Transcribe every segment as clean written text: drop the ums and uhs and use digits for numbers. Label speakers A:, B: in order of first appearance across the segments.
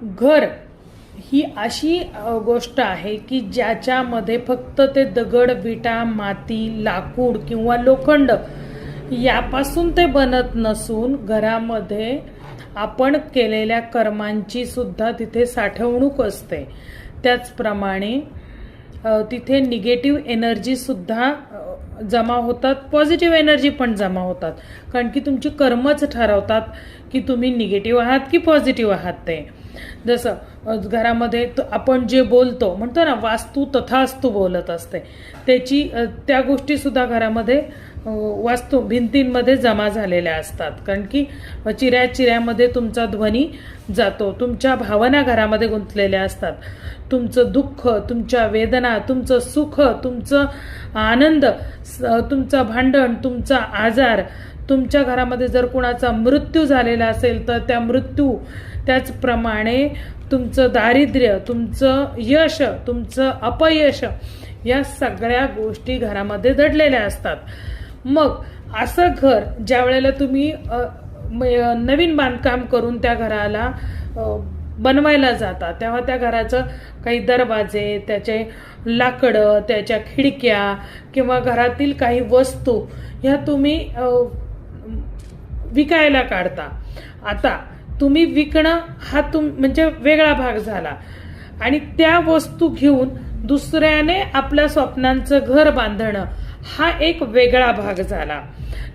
A: घर ही अशी गोष्ट आहे की ज्याच्यामध्ये फक्त ते दगड, विटा, माती, लाकूड किंवा लोखंड यापासून ते बनत नसून घरामध्ये आपण केलेल्या कर्मांची सुद्धा तिथे साठवणूक असते। त्याचप्रमाणे तिथे निगेटिव्ह एनर्जी सुद्धा जमा होतात, पॉझिटिव्ह एनर्जी पण जमा होतात, कारण की तुमची कर्मच ठरवतात की तुम्ही निगेटिव्ह आहात की पॉझिटिव्ह आहात। ते जसं घरामध्ये आपण जे बोलतो म्हणतो ना, वास्तू तथास्तु बोलत असते, त्याची त्या गोष्टी सुद्धा घरामध्ये वास्तू भिंतींमध्ये जमा झालेल्या असतात, कारण की चिऱ्यामध्ये तुमचा ध्वनी जातो, तुमच्या भावना घरामध्ये गुंतलेल्या असतात, तुमचं दुःख, तुमच्या वेदना, तुमचं सुख, तुमचं आनंद, तुमचं भांडण, तुमचा आजार, तुमच्या घरामध्ये जर कुणाचा मृत्यू झालेला असेल तर त्या मृत्यू, त्याचप्रमाणे तुमचं दारिद्र्य, तुमचं यश, तुमचं अपयश, या सगळ्या गोष्टी घरामध्ये दडलेल्या असतात। मग असं घर ज्या वेळेला तुम्ही नवीन बांधकाम करून त्या घराला बनवायला जाता, तेव्हा त्या घराचं काही दरवाजे, त्याचे लाकडं, त्याच्या खिडक्या किंवा घरातील काही वस्तू ह्या तुम्ही विकायला काढता। आता तुम्ही विकणं हा म्हणजे वेगळा भाग झाला, आणि त्या वस्तू घेऊन दुसऱ्याने आपल्या स्वप्नांचं घर बांधणं हा एक वेगळा भाग झाला।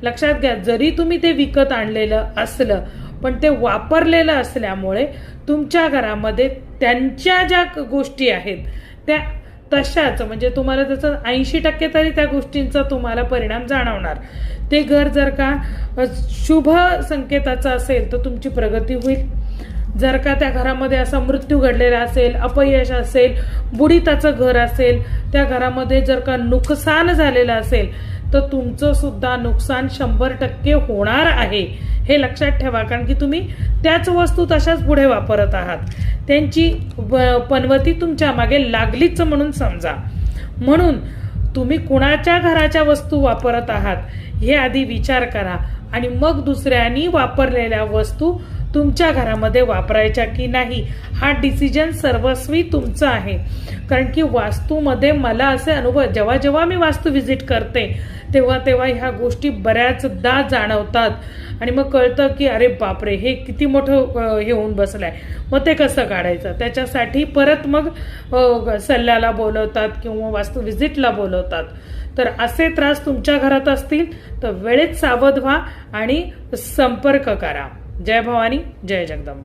A: लक्षात घ्या, जरी तुम्ही ते विकत आणलेलं असलं पण ते वापरलेलं असल्यामुळे तुमच्या घरामध्ये त्यांच्या ज्या गोष्टी आहेत त्या तशाच, म्हणजे तुम्हाला त्याचं 80% तरी त्या गोष्टींचा तुम्हाला परिणाम जाणवणार। ते घर जर का शुभ संकेताचं असेल तर तुमची प्रगती होईल। जर का त्या घरामध्ये असा मृत्यू घडलेला असेल, अपयश असेल, बुडीताचं घर असेल, त्या घरामध्ये जर का नुकसान झालेलं असेल तर तुमचं सुद्धा नुकसान 100% होणार आहे, हे लक्षात ठेवा, कारण की तुम्ही त्याच वस्तू तशाच पुढे वापरत आहात, त्यांची पनवती तुमच्या मागे लागलीच म्हणून समजा। म्हणून तुम्ही कुणाच्या घराच्या वस्तू वापरत आहात हे आधी विचार करा, आणि मग दुसऱ्यांनी वापरलेल्या वस्तू तुमच्या घरामध्ये वापरायच्या की नाही हा डिसिजन सर्वस्वी तुमचा आहे। कारण की वास्तूमध्ये मला असे अनुभव, जेव्हा जेव्हा मी वास्तू व्हिजिट करते तेव्हा ह्या गोष्टी बऱ्याचदा जाणवतात, आणि मग कळतं की अरे बापरे, हे किती मोठं हे होऊन बसलंय, मग ते कसं काढायचं, त्याच्यासाठी परत मग सल्ल्याला बोलवतात किंवा वास्तू व्हिजिटला बोलवतात। तर असे त्रास तुमच्या घरात असतील तर वेळेत सावध व्हा आणि संपर्क करा। जय भवानी, जय जगदंबा।